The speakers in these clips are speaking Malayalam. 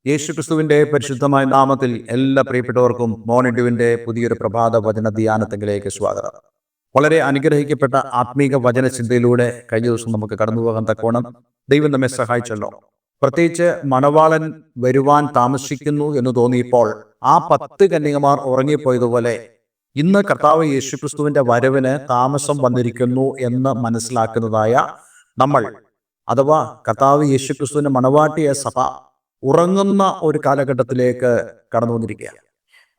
യേശുക്രിസ്തുവിന്റെ പരിശുദ്ധമായ നാമത്തിൽ എല്ലാ പ്രിയപ്പെട്ടവർക്കും മോർണിംഗ് പുതിയൊരു പ്രഭാത വചന ധ്യാനത്തിലേക്ക് സ്വാഗതം. വളരെ അനുഗ്രഹിക്കപ്പെട്ട ആത്മീക വചന ചിന്തയിലൂടെ കഴിഞ്ഞ ദിവസം നമുക്ക് കടന്നുപോകാൻ തക്കോണം ദൈവം നമ്മെ സഹായിച്ചല്ലോ. പ്രത്യേകിച്ച് മണവാളൻ വരുവാൻ താമസിക്കുന്നു എന്ന് തോന്നിയപ്പോൾ ആ 10 കന്യകമാർ ഉറങ്ങിപ്പോയതുപോലെ ഇന്ന് കർത്താവ് യേശുക്രിസ്തുവിന്റെ വരവിന് താമസം വന്നിരിക്കുന്നു എന്ന് മനസ്സിലാക്കുന്നതായ നമ്മൾ, അഥവാ കർത്താവ് യേശുക്രിസ്തുവിന്റെ മണവാട്ടിയ സഭ ഉറങ്ങുന്ന ഒരു കാലഘട്ടത്തിലേക്ക് കടന്നു വന്നിരിക്കുകയാണ്.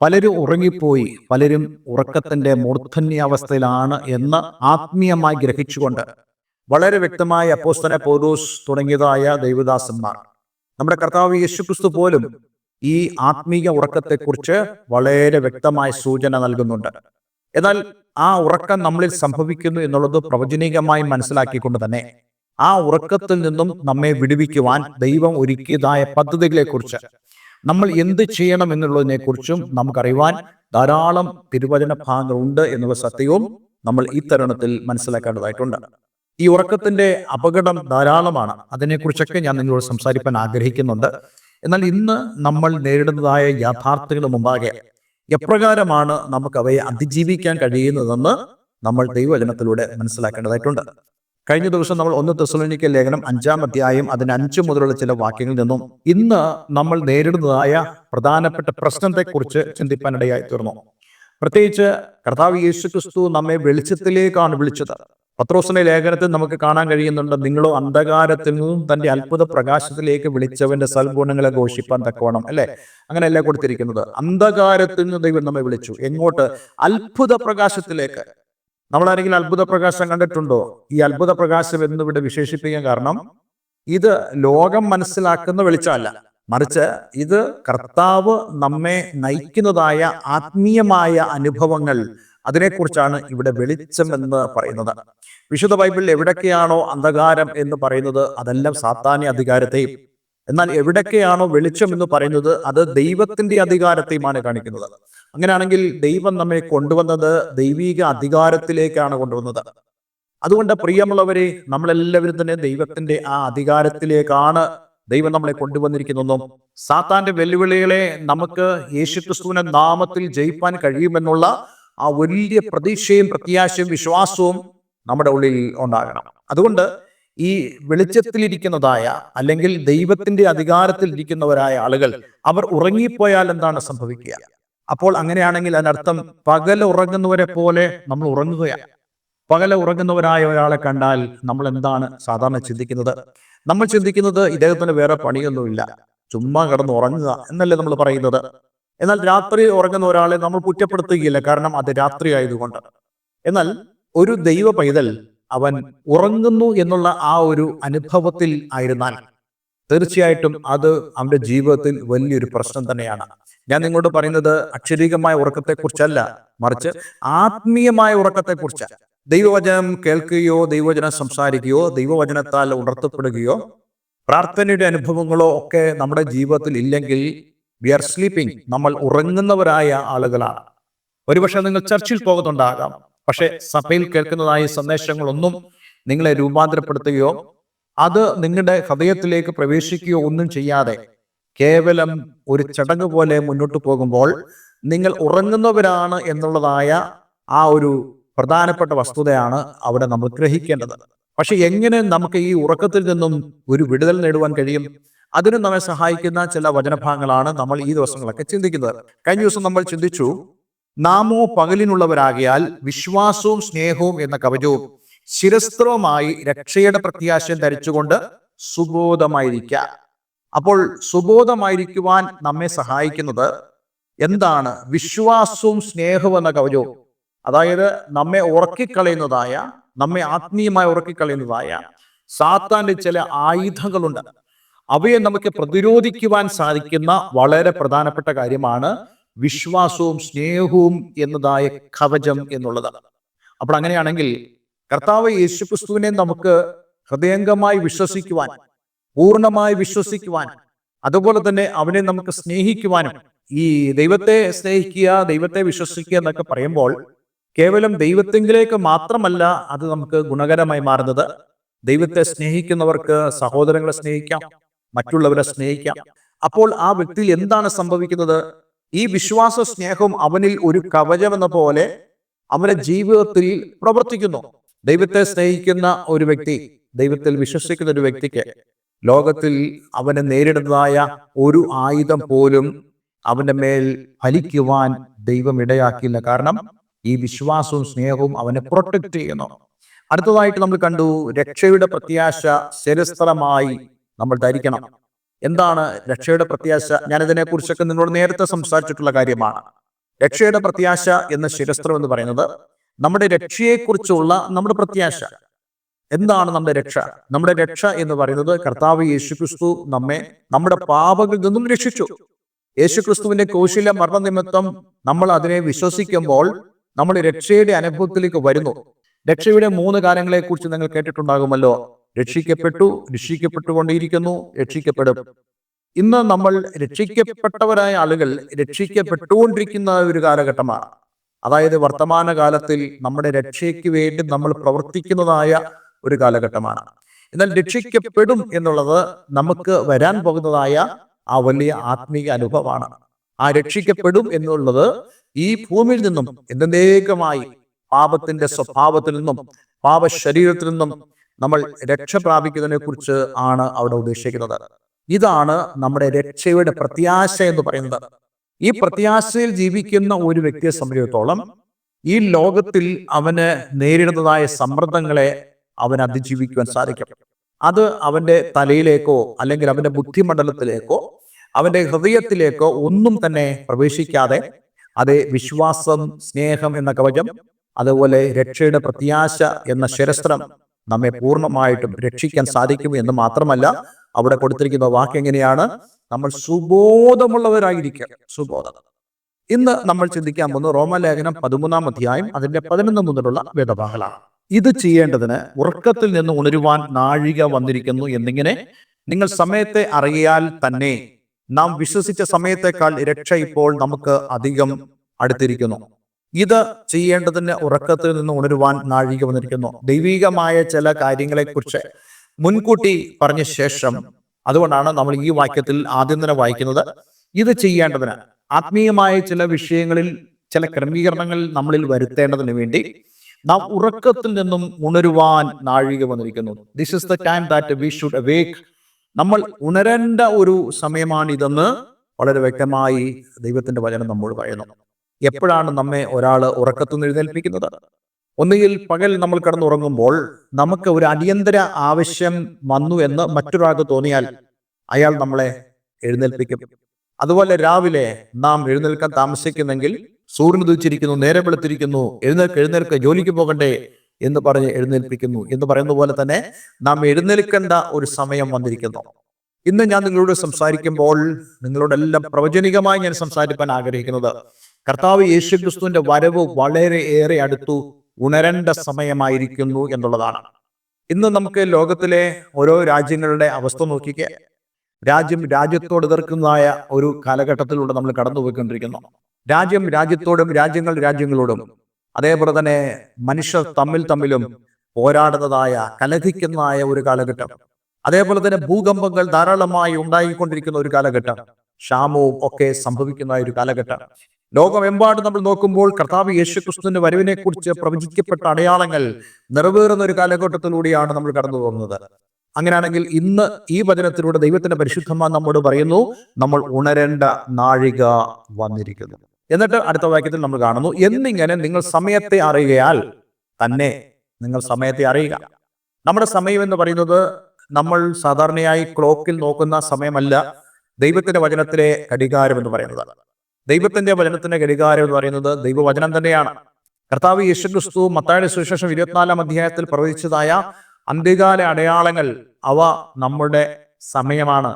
പലരും ഉറങ്ങിപ്പോയി, പലരും ഉറക്കത്തിന്റെ മൂർധന്യാവസ്ഥയിലാണ് എന്ന് ആത്മീയമായി ഗ്രഹിച്ചുകൊണ്ട് വളരെ വ്യക്തമായ അപ്പോസ്തലനായ പൗലോസ് തുടങ്ങിയതായ ദൈവദാസന്മാർ, നമ്മുടെ കർത്താവ് യേശുക്രിസ്തു പോലും ഈ ആത്മീയ ഉറക്കത്തെക്കുറിച്ച് വളരെ വ്യക്തമായ സൂചന നൽകുന്നുണ്ട്. എന്നാൽ ആ ഉറക്കം നമ്മളിൽ സംഭവിക്കുന്നു എന്നുള്ളത് പ്രവചനികമായി മനസ്സിലാക്കിക്കൊണ്ട് തന്നെ ആ ഉറക്കത്തിൽ നിന്നും നമ്മെ വിടുവിക്കുവാൻ ദൈവം ഒരുക്കിയതായ പദ്ധതികളെക്കുറിച്ച്, നമ്മൾ എന്ത് ചെയ്യണം എന്നുള്ളതിനെ കുറിച്ചും നമുക്കറിയുവാൻ ധാരാളം തിരുവചന ഭാഗങ്ങളുണ്ട് എന്നുള്ള സത്യവും നമ്മൾ ഈ തരുണത്തിൽ മനസ്സിലാക്കേണ്ടതായിട്ടുണ്ട്. ഈ ഉറക്കത്തിന്റെ അപകടം ധാരാളമാണ്. അതിനെക്കുറിച്ചൊക്കെ ഞാൻ നിങ്ങളോട് സംസാരിക്കാൻ ആഗ്രഹിക്കുന്നുണ്ട്. എന്നാൽ ഇന്ന് നമ്മൾ നേരിടുന്നതായ യാഥാർത്ഥ്യങ്ങളുടെ മുമ്പാകെ എപ്രകാരമാണ് നമുക്ക് അവയെ അതിജീവിക്കാൻ കഴിയുന്നതെന്ന് നമ്മൾ ദൈവവചനത്തിലൂടെ മനസ്സിലാക്കേണ്ടതായിട്ടുണ്ട്. കഴിഞ്ഞ ദിവസം നമ്മൾ 1 തെസ്സലോനിക്ക ലേഖനം 5-ാം അധ്യായം അതിന് 5 മുതലുള്ള ചില വാക്യങ്ങളിൽ നിന്നും ഇന്ന് നമ്മൾ നേരിടുന്നതായ പ്രധാനപ്പെട്ട പ്രശ്നത്തെക്കുറിച്ച് ചിന്തിപ്പാനിടയായി തീർന്നു. പ്രത്യേകിച്ച് കർത്താവ് യേശുക്രിസ്തു നമ്മെ വെളിച്ചത്തിലേക്കാണ് വിളിച്ചത്. പത്രോസിന്റെ ലേഖനത്തിൽ നമുക്ക് കാണാൻ കഴിയുന്നുണ്ട്, നിങ്ങളോ അന്ധകാരത്തിൽ നിന്നും തന്റെ അത്ഭുത പ്രകാശത്തിലേക്ക് വിളിച്ചവന്റെ സൽഗുണങ്ങളെ ഘോഷിപ്പാൻ തക്കവണ്ണം, അല്ലെ? അങ്ങനെയല്ല കൊടുത്തിരിക്കുന്നത്. അന്ധകാരത്തിൽ നിന്ന് ദൈവം നമ്മെ വിളിച്ചു. എങ്ങോട്ട്? അത്ഭുത പ്രകാശത്തിലേക്ക്. നമ്മളാരെങ്കിലും അത്ഭുത പ്രകാശം കണ്ടിട്ടുണ്ടോ? ഈ അത്ഭുത പ്രകാശം എന്നിവിടെ വിശേഷിപ്പിക്കാൻ കാരണം ഇത് ലോകം മനസ്സിലാക്കുന്ന വെളിച്ചമല്ല, മറിച്ച് ഇത് കർത്താവ് നമ്മെ നയിക്കുന്നതായ ആത്മീയമായ അനുഭവങ്ങൾ, അതിനെക്കുറിച്ചാണ് ഇവിടെ വെളിച്ചം എന്ന് പറയുന്നത്. വിശുദ്ധ ബൈബിളിൽ എവിടൊക്കെയാണോ അന്ധകാരം എന്ന് പറയുന്നത് അതെല്ലാം സാത്താന്യ അധികാരത്തെയും, എന്നാൽ എവിടൊക്കെയാണോ വെളിച്ചം എന്ന് പറയുന്നത് അത് ദൈവത്തിന്റെ അധികാരത്തെയുമാണ് കാണിക്കുന്നത്. അങ്ങനെയാണെങ്കിൽ ദൈവം നമ്മെ കൊണ്ടുവന്നത് ദൈവിക അധികാരത്തിലേക്കാണ് കൊണ്ടുവന്നത്. അതുകൊണ്ട് പ്രിയമുള്ളവരെ, നമ്മളെല്ലാവരും തന്നെ ദൈവത്തിന്റെ ആ അധികാരത്തിലേക്കാണ് ദൈവം നമ്മളെ കൊണ്ടുവന്നിരിക്കുന്നതെന്നും സാത്താന്റെ വെല്ലുവിളികളെ നമുക്ക് യേശുക്രിസ്തുവിന്റെ നാമത്തിൽ ജയിപ്പാൻ കഴിയുമെന്നുള്ള ആ വലിയ പ്രതീക്ഷയും പ്രത്യാശയും വിശ്വാസവും നമ്മുടെ ഉള്ളിൽ ഉണ്ടാകണം. അതുകൊണ്ട് ഈ വെളിച്ചത്തിലിരിക്കുന്നതായ അല്ലെങ്കിൽ ദൈവത്തിന്റെ അധികാരത്തിൽ ഇരിക്കുന്നവരായ ആളുകൾ, അവർ ഉറങ്ങിപ്പോയാൽ എന്താണ് സംഭവിക്കുക? അപ്പോൾ അങ്ങനെയാണെങ്കിൽ അതിനർത്ഥം പകൽ ഉറങ്ങുന്നവരെ പോലെ നമ്മൾ ഉറങ്ങുകയാണ്. പകൽ ഉറങ്ങുന്നവരായ ഒരാളെ കണ്ടാൽ നമ്മൾ എന്താണ് സാധാരണ ചിന്തിക്കുന്നത്? നമ്മൾ ചിന്തിക്കുന്നത് ഇദ്ദേഹത്തിന് വേറെ പണിയൊന്നുമില്ല, ചുമ്മാ കിടന്ന് ഉറങ്ങുക എന്നല്ലേ നമ്മൾ പറയുന്നത്. എന്നാൽ രാത്രി ഉറങ്ങുന്ന ഒരാളെ നമ്മൾ കുറ്റപ്പെടുത്തുകയില്ല, കാരണം അത് രാത്രി ആയതുകൊണ്ട്. എന്നാൽ ഒരു ദൈവ പൈതൽ അവൻ ഉറങ്ങുന്നു എന്നുള്ള ആ ഒരു അനുഭവത്തിൽ ആയിരുന്നാൽ തീർച്ചയായിട്ടും അത് അവന്റെ ജീവിതത്തിൽ വലിയൊരു പ്രശ്നം തന്നെയാണ്. ഞാൻ നിങ്ങളോട് പറയുന്നത് അക്ഷരീകമായ ഉറക്കത്തെക്കുറിച്ചല്ല, മറിച്ച് ആത്മീയമായ ഉറക്കത്തെക്കുറിച്ച്. ദൈവവചനം കേൾക്കുകയോ ദൈവവചനം സംസാരിക്കുകയോ ദൈവവചനത്താൽ ഉണർത്തപ്പെടുകയോ പ്രാർത്ഥനയുടെ അനുഭവങ്ങളോ ഒക്കെ നമ്മുടെ ജീവിതത്തിൽ ഇല്ലെങ്കിൽ വി ആർ സ്ലീപ്പിംഗ്, നമ്മൾ ഉറങ്ങുന്നവരായ ആളുകളാണ്. ഒരുപക്ഷെ നിങ്ങൾ ചർച്ചിൽ പോകുന്നുണ്ടാകാം, പക്ഷെ സഭയിൽ കേൾക്കുന്നതായ സന്ദേശങ്ങളൊന്നും നിങ്ങളെ രൂപാന്തരപ്പെടുത്തുകയോ അത് നിങ്ങളുടെ ഹൃദയത്തിലേക്ക് പ്രവേശിക്കുകയോ ഒന്നും ചെയ്യാതെ കേവലം ഒരു ചടങ്ങ് പോലെ മുന്നോട്ട് പോകുമ്പോൾ നിങ്ങൾ ഉറങ്ങുന്നവരാണ് എന്നുള്ളതായ ആ ഒരു പ്രധാനപ്പെട്ട വസ്തുതയാണ് അവിടെ നമ്മൾ ഗ്രഹിക്കേണ്ടത്. പക്ഷെ എങ്ങനെ നമുക്ക് ഈ ഉറക്കത്തിൽ നിന്നും ഒരു വിടുതൽ നേടുവാൻ കഴിയും? അതിന് നമ്മെ സഹായിക്കുന്ന ചില വചനഭാഗങ്ങളാണ് നമ്മൾ ഈ ദിവസങ്ങളൊക്കെ ചിന്തിക്കുന്നത്. കഴിഞ്ഞ ദിവസം നമ്മൾ ചിന്തിച്ചു, നാമോ പകലിനുള്ളവരാകിയാൽ വിശ്വാസവും സ്നേഹവും എന്ന കവചവും ശിരസ്ത്രവുമായി രക്ഷയുടെ പ്രത്യാശയം ധരിച്ചുകൊണ്ട് സുബോധമായിരിക്കുക. അപ്പോൾ സുബോധമായിരിക്കുവാൻ നമ്മെ സഹായിക്കുന്നത് എന്താണ്? വിശ്വാസവും സ്നേഹവും എന്ന കവചവും. അതായത് നമ്മെ ഉറക്കിക്കളയുന്നതായ, നമ്മെ ആത്മീയമായി ഉറക്കിക്കളയുന്നതായ സാത്താന്റെ ചില ആയുധങ്ങളുണ്ട്. അവയെ നമുക്ക് പ്രതിരോധിക്കുവാൻ സാധിക്കുന്ന വളരെ പ്രധാനപ്പെട്ട കാര്യമാണ് വിശ്വാസവും സ്നേഹവും എന്നതായ കവചം എന്നുള്ളത്. അപ്പോൾ അങ്ങനെയാണെങ്കിൽ കർത്താവ് യേശുക്രിസ്തുവിനെ നമുക്ക് ഹൃദയംഗമായി വിശ്വസിക്കുവാൻ, പൂർണ്ണമായി വിശ്വസിക്കുവാൻ, അതുപോലെ തന്നെ അവനെ നമുക്ക് സ്നേഹിക്കുവാനും, ഈ ദൈവത്തെ സ്നേഹിക്കുക, ദൈവത്തെ വിശ്വസിക്കുക എന്നൊക്കെ പറയുമ്പോൾ കേവലം ദൈവത്തെങ്കിലേക്ക് മാത്രമല്ല അത് നമുക്ക് ഗുണകരമായി മാറുന്നത്. ദൈവത്തെ സ്നേഹിക്കുന്നവർക്ക് സഹോദരങ്ങളെ സ്നേഹിക്കാം, മറ്റുള്ളവരെ സ്നേഹിക്കാം. അപ്പോൾ ആ വ്യക്തിയിൽ എന്താണ് സംഭവിക്കുന്നത്? ഈ വിശ്വാസ സ്നേഹം അവനിൽ ഒരു കവചം എന്ന പോലെ അവന്റെ ജീവിതത്തിൽ പ്രവർത്തിക്കുന്നു. ദൈവത്തെ സ്നേഹിക്കുന്ന ഒരു വ്യക്തി, ദൈവത്തിൽ വിശ്വസിക്കുന്ന ഒരു വ്യക്തിക്ക് ലോകത്തിൽ അവനെ നേരിടുന്നതായ ഒരു ആയുധം പോലും അവന്റെ മേൽ ഫലിക്കുവാൻ ദൈവം ഇടയാക്കില്ല. കാരണം ഈ വിശ്വാസവും സ്നേഹവും അവനെ പ്രൊട്ടക്ട് ചെയ്യുന്നു. അടുത്തതായിട്ട് നമ്മൾ കണ്ടു, രക്ഷയുടെ പ്രത്യാശ ശിരസ്ത്രമായി നമ്മൾ ധരിക്കണം. എന്താണ് രക്ഷയുടെ പ്രത്യാശ? ഞാനിതിനെ കുറിച്ചൊക്കെ നിങ്ങളോട് നേരത്തെ സംസാരിച്ചിട്ടുള്ള കാര്യമാണ്. രക്ഷയുടെ പ്രത്യാശ എന്ന ശിരസ്ത്രം എന്ന് പറയുന്നത് നമ്മുടെ രക്ഷയെക്കുറിച്ചുള്ള നമ്മുടെ പ്രത്യാശ. എന്താണ് നമ്മുടെ രക്ഷ? നമ്മുടെ രക്ഷ എന്ന് പറയുന്നത് കർത്താവ് യേശുക്രിസ്തു നമ്മെ നമ്മുടെ പാപങ്ങളിൽ നിന്നും രക്ഷിച്ചു. യേശുക്രിസ്തുവിന്റെ ക്രൂശിലെ മരണനിമിത്തം നമ്മൾ അതിനെ വിശ്വസിക്കുമ്പോൾ നമ്മൾ രക്ഷയുടെ അനുഭവത്തിലേക്ക് വരുന്നു. രക്ഷയുടെ 3 കാര്യങ്ങളെ കുറിച്ച് നിങ്ങൾ കേട്ടിട്ടുണ്ടാകുമല്ലോ. രക്ഷിക്കപ്പെട്ടു, രക്ഷിക്കപ്പെട്ടുകൊണ്ടിരിക്കുന്നു, രക്ഷിക്കപ്പെടും. ഇന്ന് നമ്മൾ രക്ഷിക്കപ്പെട്ടവരായ ആളുകൾ രക്ഷിക്കപ്പെട്ടുകൊണ്ടിരിക്കുന്ന ഒരു കാലഘട്ടമാണ്. അതായത് വർത്തമാന കാലത്തിൽ നമ്മുടെ രക്ഷയ്ക്ക് വേണ്ടി നമ്മൾ പ്രവർത്തിക്കുന്നതായ ഒരു കാലഘട്ടമാണ്. എന്നാൽ രക്ഷിക്കപ്പെടും എന്നുള്ളത് നമുക്ക് വരാൻ പോകുന്നതായ ആ വലിയ ആത്മീയ അനുഭവമാണ്. ആ രക്ഷിക്കപ്പെടും എന്നുള്ളത് ഈ ഭൂമിയിൽ നിന്നും എന്നേക്കുമായി പാപത്തിന്റെ സ്വഭാവത്തിൽ നിന്നും പാപ ശരീരത്തിൽ നിന്നും നമ്മൾ രക്ഷ പ്രാപിക്കുന്നതിനെ കുറിച്ച് ആണ് അവിടെ ഉദ്ദേശിക്കുന്നത്. ഇതാണ് നമ്മുടെ രക്ഷയുടെ പ്രത്യാശ എന്ന് പറയുന്നത്. ഈ പ്രത്യാശയിൽ ജീവിക്കുന്ന ഒരു വ്യക്തിയെ സംബന്ധിച്ചിടത്തോളം ഈ ലോകത്തിൽ അവന് നേരിടുന്നതായ സമ്മർദ്ദങ്ങളെ അവൻ അതിജീവിക്കുവാൻ സാധിക്കും. അത് അവന്റെ തലയിലേക്കോ അല്ലെങ്കിൽ അവന്റെ ബുദ്ധിമണ്ഡലത്തിലേക്കോ അവന്റെ ഹൃദയത്തിലേക്കോ ഒന്നും തന്നെ പ്രവേശിക്കാതെ അതേ വിശ്വാസം, സ്നേഹം എന്ന കവചം, അതുപോലെ രക്ഷയുടെ പ്രത്യാശ എന്ന ശിരസ്ത്രം നമ്മെ പൂർണ്ണമായിട്ടും രക്ഷിക്കാൻ സാധിക്കും എന്ന് മാത്രമല്ല, അവിടെ കൊടുത്തിരിക്കുന്ന വാക്ക് എങ്ങനെയാണ്? നമ്മൾ സുബോധമുള്ളവരായിരിക്കുക. സുബോധം. ഇന്ന് നമ്മൾ ചിന്തിക്കാൻ പോകുന്ന റോമാലേഖനം 13-ാം അധ്യായം അതിന്റെ 11 മുതലുള്ള വേദഭാഗങ്ങളാണ്. ഇത് ചെയ്യേണ്ടതിന് ഉറക്കത്തിൽ നിന്ന് ഉണരുവാൻ നാഴിക വന്നിരിക്കുന്നു എന്നിങ്ങനെ നിങ്ങൾ സമയത്തെ അറിയാൽ തന്നെ നാം വിശ്വസിച്ച സമയത്തേക്കാൾ രക്ഷ ഇപ്പോൾ നമുക്ക് അധികം അടുത്തിരിക്കുന്നു. ഇത് ചെയ്യേണ്ടതിന് ഉറക്കത്തിൽ നിന്ന് ഉണരുവാൻ നാഴിക വന്നിരിക്കുന്നു. ദൈവികമായ ചില കാര്യങ്ങളെക്കുറിച്ച് മുൻകൂട്ടി പറഞ്ഞ ശേഷം, അതുകൊണ്ടാണ് നമ്മൾ ഈ വാക്യത്തിൽ ആദ്യം തന്നെ വായിക്കുന്നത്, ഇത് ചെയ്യേണ്ടതിന്. ആത്മീയമായ ചില വിഷയങ്ങളിൽ ചില ക്രമീകരണങ്ങൾ നമ്മളിൽ വരുത്തേണ്ടതിന് വേണ്ടി നാം ഉറക്കത്തിൽ നിന്നും ഉണരുവാൻ നാഴിക വന്നിരിക്കുന്നു. This is the time that we should അവേക്ക്. നമ്മൾ ഉണരേണ്ട ഒരു സമയമാണിതെന്ന് വളരെ വ്യക്തമായി ദൈവത്തിന്റെ വചനം നമ്മോട് പറയുന്നു. എപ്പോഴാണ് നമ്മെ ഒരാൾ ഉറക്കത്തിൽ നിന്ന് എഴുന്നേൽപ്പിക്കുന്നത്? ഒന്നുകിൽ പകൽ നമ്മൾ കിടന്നുറങ്ങുമ്പോൾ നമുക്ക് ഒരു അടിയന്തര ആവശ്യം വന്നു എന്ന് മറ്റൊരാൾക്ക് തോന്നിയാൽ അയാൾ നമ്മളെ എഴുന്നേൽപ്പിക്കും. അതുപോലെ രാവിലെ നാം എഴുന്നേൽക്കാൻ താമസിക്കുന്നെങ്കിൽ സൂര്യൻ ഉദിച്ചിരിക്കുന്നു, നേരം വെളുത്തിരിക്കുന്നു, എഴുന്നേൽക്ക് ജോലിക്ക് പോകണ്ടേ എന്ന് പറഞ്ഞ് എഴുന്നേൽപ്പിക്കുന്നു. എന്ന് പറയുന്ന പോലെ തന്നെ നാം എഴുന്നേൽക്കേണ്ട ഒരു സമയം വന്നിരിക്കുന്നു. ഇന്ന് ഞാൻ നിങ്ങളോട് സംസാരിക്കുമ്പോൾ നിങ്ങളോടെല്ലാം പ്രവചനികമായി ഞാൻ സംസാരിക്കാൻ ആഗ്രഹിക്കുന്നത് കർത്താവ് യേശുക്രിസ്തുവിന്റെ വരവ് വളരെ ഏറെ അടുത്തു, ഉണരേണ്ട സമയമായിരിക്കുന്നു എന്നുള്ളതാണ്. ഇന്ന് നമുക്ക് ലോകത്തിലെ ഓരോ രാജ്യങ്ങളുടെ അവസ്ഥ നോക്കിക്കേ. രാജ്യത്തോട് എതിർക്കുന്നതായ ഒരു കാലഘട്ടത്തിലൂടെ നമ്മൾ കടന്നുപോയിക്കൊണ്ടിരിക്കുന്നു. രാജ്യത്തോടും രാജ്യങ്ങളോടും അതേപോലെ തന്നെ മനുഷ്യർ തമ്മിലും പോരാടുന്നതായ കലഹിക്കുന്നതായ ഒരു കാലഘട്ടം. അതേപോലെ തന്നെ ഭൂകമ്പങ്ങൾ ധാരാളമായി ഉണ്ടായിക്കൊണ്ടിരിക്കുന്ന ഒരു കാലഘട്ടം, ക്ഷാമവും ഒക്കെ സംഭവിക്കുന്ന ഒരു കാലഘട്ടം. ലോകമെമ്പാടും നമ്മൾ നോക്കുമ്പോൾ കർത്താവ് യേശുക്രിസ്തുവിന്റെ വരവിനെ കുറിച്ച് പ്രവചിക്കപ്പെട്ട അടയാളങ്ങൾ നിറവേറുന്ന ഒരു കാലഘട്ടത്തിലൂടെയാണ് നമ്മൾ കടന്നു പോകുന്നത്. അങ്ങനെയാണെങ്കിൽ ഇന്ന് ഈ വചനത്തിലൂടെ ദൈവത്തിന്റെ പരിശുദ്ധമായ നമ്മോട് പറയുന്നു, നമ്മൾ ഉണരേണ്ട നാഴിക വന്നിരിക്കുന്നു. എന്നിട്ട് അടുത്ത വാക്യത്തിൽ നമ്മൾ കാണുന്നു, എന്നിങ്ങനെ നിങ്ങൾ സമയത്തെ അറിയുകയാൽ തന്നെ. നിങ്ങൾ സമയത്തെ അറിയുക. നമ്മുടെ സമയം എന്ന് പറയുന്നത് നമ്മൾ സാധാരണയായി ക്ലോക്കിൽ നോക്കുന്ന സമയമല്ല, ദൈവത്തിന്റെ വചനത്തിലെ ഘടികാരം എന്ന് പറയുന്നത്. ദൈവത്തിന്റെ വചനത്തിന്റെ ഘടികാരം എന്ന് പറയുന്നത് ദൈവവചനം തന്നെയാണ്. കർത്താവ് യേശുക്രിസ്തു മത്തായിയുടെ സുവിശേഷം 24-ാം അധ്യായത്തിൽ പ്രവചിച്ചതായ അന്ത്യകാല അടയാളങ്ങൾ അവ നമ്മുടെ സമയമാണ്.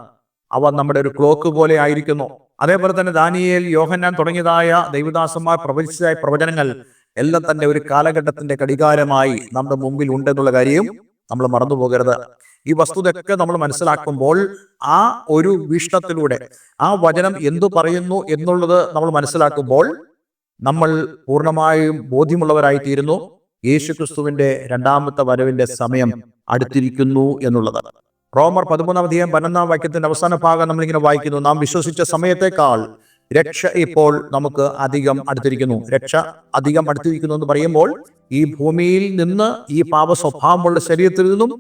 അവ നമ്മുടെ ഒരു ക്ലോക്ക് പോലെ ആയിരിക്കുന്നു. അതേപോലെ തന്നെ ദാനിയേൽ, യോഹന്നാൻ തുടങ്ങിയതായ ദൈവദാസന്മാർ പ്രവചിച്ചതായ പ്രവചനങ്ങൾ എല്ലാം തന്നെ ഒരു കാലഘട്ടത്തിന്റെ ഘടികാരമായി നമ്മുടെ മുമ്പിൽ ഉണ്ടെന്നുള്ള കാര്യം നമ്മൾ മറന്നു പോകരുത്. ഈ വസ്തുതയൊക്കെ നമ്മൾ മനസ്സിലാക്കുമ്പോൾ ആ ഒരു വീക്ഷണത്തിലൂടെ ആ വചനം എന്തു പറയുന്നു എന്നുള്ളത് നമ്മൾ മനസ്സിലാക്കുമ്പോൾ നമ്മൾ പൂർണ്ണമായും ബോധ്യമുള്ളവരായി തീരുന്നു. യേശുക്രിസ്തുവിന്റെ 2ാമത്തെ വരവിന്റെ സമയം അടുത്തിരിക്കുന്നു എന്നുള്ളത്. റോമർ 13:11 അവസാന ഭാഗം നമ്മളിങ്ങനെ വായിക്കുന്നു: നാം വിശ്വസിച്ച സമയത്തേക്കാൾ രക്ഷ ഇപ്പോൾ നമുക്ക് അധികം അടുത്തിരിക്കുന്നു. രക്ഷ അധികം അടുത്തിരിക്കുന്നു എന്ന് പറയുമ്പോൾ ഈ ഭൂമിയിൽ നിന്ന്, ഈ പാപ സ്വഭാവമുള്ള ശരീരത്തിൽ നിന്നും,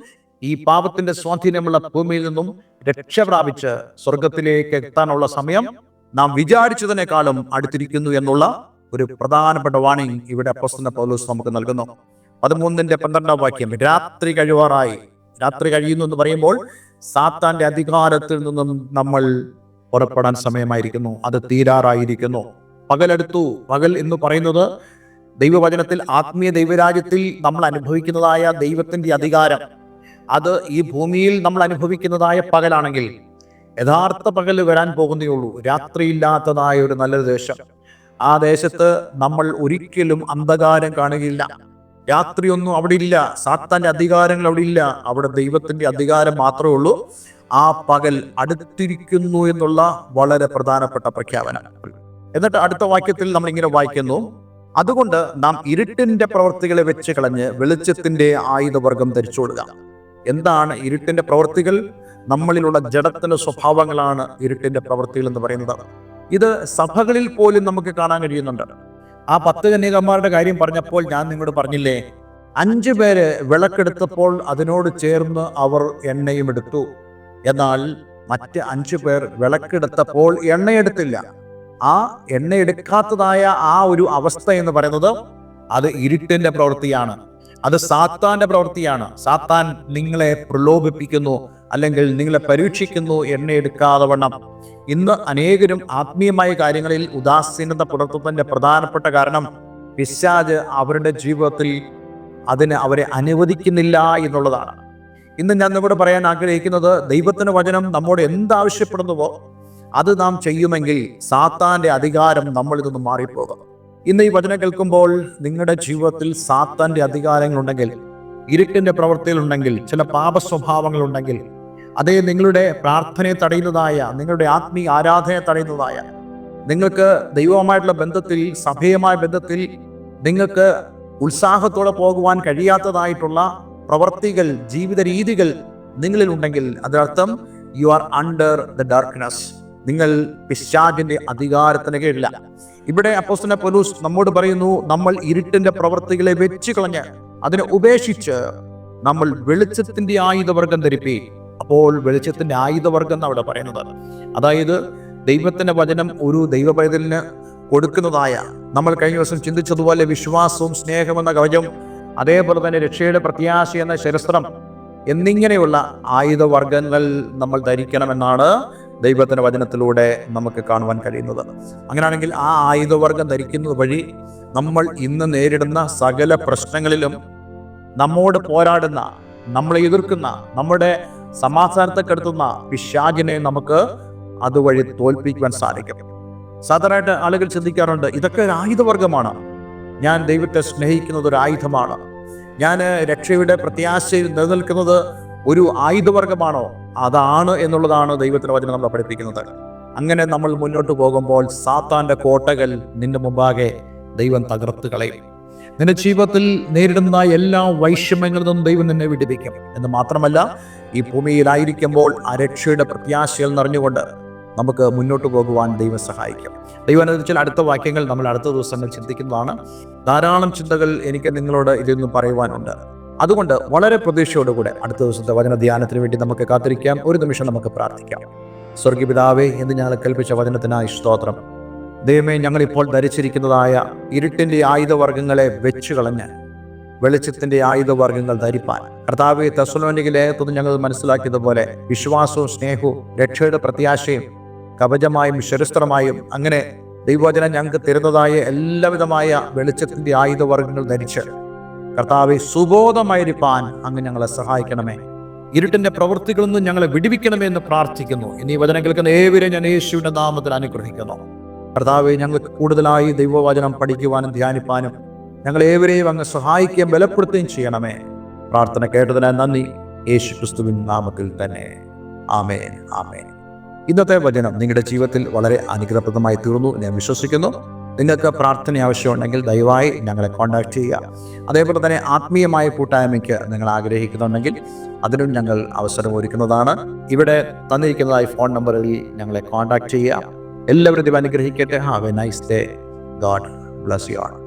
ഈ പാപത്തിന്റെ സ്വാധീനമുള്ള ഭൂമിയിൽ നിന്നും രക്ഷ പ്രാപിച്ച് സ്വർഗത്തിലേക്ക് എത്താനുള്ള സമയം നാം വിചാരിച്ചതിനേക്കാളും അടുത്തിരിക്കുന്നു എന്നുള്ള ഒരു പ്രധാനപ്പെട്ട വാണിംഗ് ഇവിടെ അപ്പോസ്തലൻ പൗലോസ് നമുക്ക് നൽകുന്നു. 13:12 രാത്രി കഴിവാറായി. രാത്രി കഴിയുന്നു എന്ന് പറയുമ്പോൾ സാത്താന്റെ അധികാരത്തിൽ നിന്നും നമ്മൾ പുറപ്പെടാൻ സമയമായിരിക്കുന്നു. അത് തീരാറായിരിക്കുന്നു. പകലെടുത്തു. പകൽ എന്ന് പറയുന്നത് ദൈവവചനത്തിൽ, ആത്മീയ ദൈവരാജ്യത്തിൽ നമ്മൾ അനുഭവിക്കുന്നതായ ദൈവത്തിന്റെ അധികാരം, അത് ഈ ഭൂമിയിൽ നമ്മൾ അനുഭവിക്കുന്നതായ പകലാണെങ്കിൽ, യഥാർത്ഥ പകൽ വരാൻ പോകുന്നേ ഉള്ളൂ. രാത്രിയില്ലാത്തതായ ഒരു നല്ലൊരു ദേശം. ആ ദേശത്ത് നമ്മൾ ഒരിക്കലും അന്ധകാരം കാണുകയില്ല. രാത്രിയൊന്നും അവിടെ ഇല്ല. സാത്താന്റെ അധികാരങ്ങൾ അവിടെ ഇല്ല. അവിടെ ദൈവത്തിന്റെ അധികാരം മാത്രമേ ഉള്ളൂ. ആ പകൽ അടുത്തിരിക്കുന്നു എന്നുള്ള വളരെ പ്രധാനപ്പെട്ട പ്രഖ്യാപനം. എന്നിട്ട് അടുത്ത വാക്യത്തിൽ നമ്മൾ ഇങ്ങനെ വായിക്കുന്നു: അതുകൊണ്ട് നാം ഇരുട്ടിന്റെ പ്രവൃത്തികളെ വെച്ച് കളഞ്ഞ് വെളിച്ചത്തിന്റെ ആയുധവർഗം ധരിച്ചുകൊള്ളുക. എന്താണ് ഇരുട്ടിന്റെ പ്രവൃത്തികൾ? നമ്മളിലുള്ള ജഡത്തിന്റെ സ്വഭാവങ്ങളാണ് ഇരുട്ടിന്റെ പ്രവൃത്തികൾ എന്ന് പറയുന്നത്. ഇത് സഭകളിൽ പോലും നമുക്ക് കാണാൻ കഴിയുന്നുണ്ട്. ആ 10 കന്യകമാരുടെ കാര്യം പറഞ്ഞപ്പോൾ ഞാൻ നിങ്ങളോട് പറഞ്ഞില്ലേ, 5 പേര് വിളക്കെടുത്തപ്പോൾ അതിനോട് ചേർന്ന് അവർ എണ്ണയും എടുത്തു. എന്നാൽ മറ്റ് 5 പേർ വിളക്കെടുത്തപ്പോൾ എണ്ണയെടുത്തില്ല. ആ എണ്ണയെടുക്കാത്തതായ ആ ഒരു അവസ്ഥ എന്ന് പറയുന്നത് അത് ഇരുട്ടിന്റെ പ്രവൃത്തിയാണ്. അത് സാത്താന്റെ പ്രവൃത്തിയാണ്. സാത്താൻ നിങ്ങളെ പ്രലോഭിപ്പിക്കുന്നു, അല്ലെങ്കിൽ നിങ്ങളെ പരീക്ഷിക്കുന്നു എണ്ണയെടുക്കാതെ വണ്ണം. ഇന്ന് അനേകരും ആത്മീയമായ കാര്യങ്ങളിൽ ഉദാസീനത പുലർത്തുന്നതിന്റെ പ്രധാനപ്പെട്ട കാരണം പിശാച് അവരുടെ ജീവിതത്തിൽ അതിന് അവരെ അനുവദിക്കുന്നില്ല എന്നുള്ളതാണ്. ഇന്ന് ഞാൻ ഇവിടെ പറയാൻ ആഗ്രഹിക്കുന്നത്, ദൈവത്തിന്റെ വചനം നമ്മോട് എന്താവശ്യപ്പെടുന്നുവോ അത് നാം ചെയ്യുമെങ്കിൽ സാത്താന്റെ അധികാരം നമ്മളിൽ നിന്ന് മാറിപ്പോകും. ഇന്ന് ഈ വചനം കേൾക്കുമ്പോൾ നിങ്ങളുടെ ജീവിതത്തിൽ സാത്താന്റെ അധികാരങ്ങളുണ്ടെങ്കിൽ, ഇരുട്ടിന്റെ പ്രവൃത്തികളുണ്ടെങ്കിൽ, ചില പാപ സ്വഭാവങ്ങളുണ്ടെങ്കിൽ, അതേ നിങ്ങളുടെ പ്രാർത്ഥനയെ തടയുന്നതായ, നിങ്ങളുടെ ആത്മീയ ആരാധനയെ തടയുന്നതായ, നിങ്ങൾക്ക് ദൈവവുമായിട്ടുള്ള ബന്ധത്തിൽ, സഭയുമായ ബന്ധത്തിൽ നിങ്ങൾക്ക് ഉത്സാഹത്തോടെ പോകുവാൻ കഴിയാത്തതായിട്ടുള്ള പ്രവർത്തികൾ, ജീവിത രീതികൾ നിങ്ങളിൽ ഉണ്ടെങ്കിൽ, അതിനർത്ഥം you are under the darkness. നിങ്ങൾ പിശാചിന്റെ അധികാരത്തിന് കീഴില്ല. ഇവിടെ അപ്പോസ്തലൻ പൗലോസ് നമ്മോട് പറയുന്നു, നമ്മൾ ഇരുട്ടിന്റെ പ്രവർത്തികളെ വെച്ച് കളഞ്ഞ് അതിനെ ഉപേക്ഷിച്ച് നമ്മൾ വെളിച്ചത്തിന്റെ ആയുധവർഗം ധരിപ്പി. അപ്പോൾ വെളിച്ചത്തിന്റെ ആയുധവർഗം എന്ന് അവിടെ പറയുന്നത്, അതായത് ദൈവത്തിന്റെ വചനം ഒരു ദൈവ പൈതലിന് കൊടുക്കുന്നതായ, നമ്മൾ കഴിഞ്ഞ ദിവസം ചിന്തിച്ചതുപോലെ വിശ്വാസവും സ്നേഹമെന്ന കവചം, അതേപോലെ തന്നെ രക്ഷയുടെ പ്രത്യാശ എന്ന ശിരസ്ത്രം എന്നിങ്ങനെയുള്ള ആയുധവർഗങ്ങൾ നമ്മൾ ധരിക്കണമെന്നാണ് ദൈവത്തിന്റെ വചനത്തിലൂടെ നമുക്ക് കാണുവാൻ കഴിയുന്നത്. അങ്ങനെയാണെങ്കിൽ ആ ആയുധവർഗം ധരിക്കുന്നത് വഴി നമ്മൾ ഇന്ന് നേരിടുന്ന സകല പ്രശ്നങ്ങളിലും നമ്മോട് പോരാടുന്ന, നമ്മളെ എതിർക്കുന്ന, നമ്മുടെ സമാധാനത്തെ കെടുത്തുന്ന പിശാചിനെ നമുക്ക് അതുവഴി തോൽപ്പിക്കുവാൻ സാധിക്കും. സാധാരണയായിട്ട് ആളുകൾ ചിന്തിക്കാറുണ്ട്, ഇതൊക്കെ ഒരു ആയുധവർഗമാണ്. ഞാൻ ദൈവത്തെ സ്നേഹിക്കുന്നത് ഒരു ആയുധമാണ്. ഞാൻ രക്ഷയുടെ പ്രത്യാശയിൽ നിലനിൽക്കുന്നത് ഒരു ആയുധവർഗമാണോ? അതാണ് എന്നുള്ളതാണ് ദൈവത്തിന്റെ വചനം നമ്മളെ പഠിപ്പിക്കുന്നത്. അങ്ങനെ നമ്മൾ മുന്നോട്ട് പോകുമ്പോൾ സാത്താന്റെ കോട്ടകൾ നിന്റെ മുമ്പാകെ ദൈവം തകർത്ത് കളയും. നിന്റെ ജീവിതത്തിൽ നേരിടുന്ന എല്ലാ വൈഷമ്യങ്ങളിൽ നിന്നും ദൈവം നിന്നെ വിടുവിക്കും. എന്ന് മാത്രമല്ല, ഈ ഭൂമിയിലായിരിക്കുമ്പോൾ ആ രക്ഷയുടെ പ്രത്യാശയിൽ നിറഞ്ഞുകൊണ്ട് നമുക്ക് മുന്നോട്ട് പോകുവാൻ ദൈവം സഹായിക്കും. ദൈവം അനുവദിച്ചാൽ അടുത്ത വാക്യങ്ങൾ നമ്മൾ അടുത്ത ദിവസങ്ങൾ ചിന്തിക്കുന്നതാണ്. ധാരാളം ചിന്തകൾ എനിക്ക് നിങ്ങളോട് ഇതിൽ നിന്ന് പറയുവാനുണ്ട്. അതുകൊണ്ട് വളരെ പ്രതീക്ഷയോടുകൂടെ അടുത്ത ദിവസത്തെ വചന ധ്യാനത്തിന് വേണ്ടി നമുക്ക് കാത്തിരിക്കാം. ഒരു നിമിഷം നമുക്ക് പ്രാർത്ഥിക്കാം. സ്വർഗീയ പിതാവേ, എന്ന് ഞങ്ങൾ കൽപ്പിച്ച വചനത്തിനായി സ്തോത്രം. ദൈവമേ, ഞങ്ങളിപ്പോൾ ധരിച്ചിരിക്കുന്നതായ ഇരുട്ടിന്റെ ആയുധവർഗങ്ങളെ വെച്ചു കളഞ്ഞ് വെളിച്ചത്തിന്റെ ആയുധവർഗങ്ങൾ ധരിപ്പാൻ കർത്താവേ, തെസ്സലോനിക്ക ലേഖനത്തിൽ ഞങ്ങൾ മനസ്സിലാക്കിയതുപോലെ വിശ്വാസവും സ്നേഹവും രക്ഷയുടെ പ്രത്യാശയും കവചമായും ശിരസ്ത്രമായും അങ്ങനെ ദൈവവചനം ഞങ്ങൾക്ക് തരുന്നതായ എല്ലാവിധമായ വെളിച്ചത്തിന്റെ ആയുധവർഗങ്ങൾ ധരിച്ച് കർത്താവെ സുബോധമായിരിക്കാൻ അങ്ങ് ഞങ്ങളെ സഹായിക്കണമേ. ഇരുട്ടിന്റെ പ്രവൃത്തികളിൽ നിന്നും ഞങ്ങളെ വിടുവിക്കണമേ എന്ന് പ്രാർത്ഥിക്കുന്നു. ഇനി വചനം കേൾക്കുന്ന ഏവരെയും ഞാൻ യേശുവിന്റെ നാമത്തിൽ അനുഗ്രഹിക്കുന്നു. കർത്താവെ, ഞങ്ങൾക്ക് കൂടുതലായി ദൈവവചനം പഠിക്കുവാനും ധ്യാനിപ്പാനും ഞങ്ങൾ ഏവരെയും അങ്ങ് സഹായിക്കുകയും ബലപ്പെടുത്തുകയും ചെയ്യണമേ. പ്രാർത്ഥന കേട്ടതിനാൽ നന്ദി. യേശു ക്രിസ്തുവിൻ നാമത്തിൽ തന്നെ. ആമേൻ, ആമേൻ. ഇന്നത്തെ വചനം നിങ്ങളുടെ ജീവിതത്തിൽ വളരെ അനുഗ്രഹപ്രദമായി തീർന്നു ഞാൻ വിശ്വസിക്കുന്നു. നിങ്ങൾക്ക് പ്രാർത്ഥന ആവശ്യമുണ്ടെങ്കിൽ ദയവായി ഞങ്ങളെ കോൺടാക്ട് ചെയ്യുക. അതേപോലെ തന്നെ ആത്മീയമായ കൂട്ടായ്മയ്ക്ക് നിങ്ങൾ ആഗ്രഹിക്കുന്നുണ്ടെങ്കിൽ അതിനും ഞങ്ങൾ അവസരം ഒരുക്കുന്നതാണ്. ഇവിടെ തന്നിരിക്കുന്നതായി ഫോൺ നമ്പറിൽ ഞങ്ങളെ കോൺടാക്ട് ചെയ്യുക. എല്ലാവരും ദൈവം അനുഗ്രഹിക്കട്ടെ. Have A nice day. God bless you all.